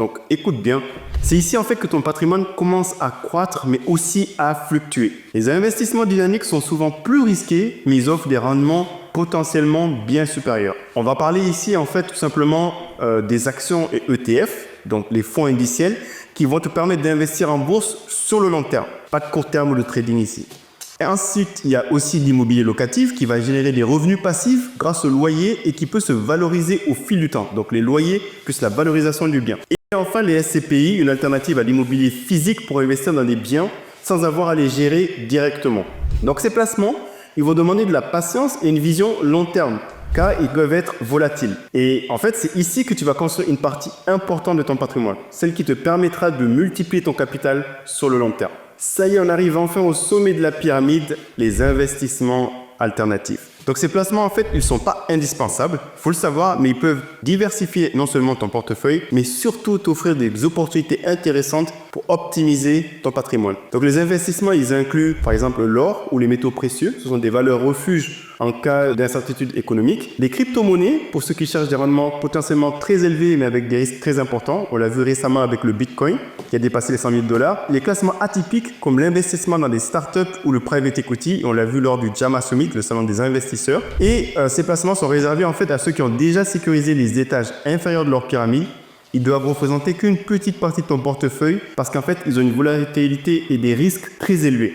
Donc écoute bien, c'est ici en fait que ton patrimoine commence à croître mais aussi à fluctuer. Les investissements dynamiques sont souvent plus risqués mais ils offrent des rendements potentiellement bien supérieurs. On va parler ici en fait tout simplement des actions et ETF, donc les fonds indiciels, qui vont te permettre d'investir en bourse sur le long terme. Pas de court terme ou de trading ici. Et ensuite, il y a aussi l'immobilier locatif qui va générer des revenus passifs grâce au loyer et qui peut se valoriser au fil du temps. Donc les loyers plus la valorisation du bien. Et enfin, les SCPI, une alternative à l'immobilier physique pour investir dans des biens sans avoir à les gérer directement. Donc ces placements, ils vont demander de la patience et une vision long terme, car ils peuvent être volatiles. Et en fait, c'est ici que tu vas construire une partie importante de ton patrimoine, celle qui te permettra de multiplier ton capital sur le long terme. Ça y est, on arrive enfin au sommet de la pyramide, les investissements alternatifs. Donc ces placements, en fait, ils ne sont pas indispensables, il faut le savoir, mais ils peuvent diversifier non seulement ton portefeuille, mais surtout t'offrir des opportunités intéressantes pour optimiser ton patrimoine. Donc les investissements, ils incluent par exemple l'or ou les métaux précieux, ce sont des valeurs refuges en cas d'incertitude économique. Les crypto-monnaies, pour ceux qui cherchent des rendements potentiellement très élevés, mais avec des risques très importants. On l'a vu récemment avec le Bitcoin, qui a dépassé les 100 000 $. Les classements atypiques, comme l'investissement dans des startups ou le private equity, on l'a vu lors du JAMA Summit, le salon des investisseurs. Et ces placements sont réservés en fait à ceux qui ont déjà sécurisé les étages inférieurs de leur pyramide. Ils doivent représenter qu'une petite partie de ton portefeuille parce qu'en fait, ils ont une volatilité et des risques très élevés.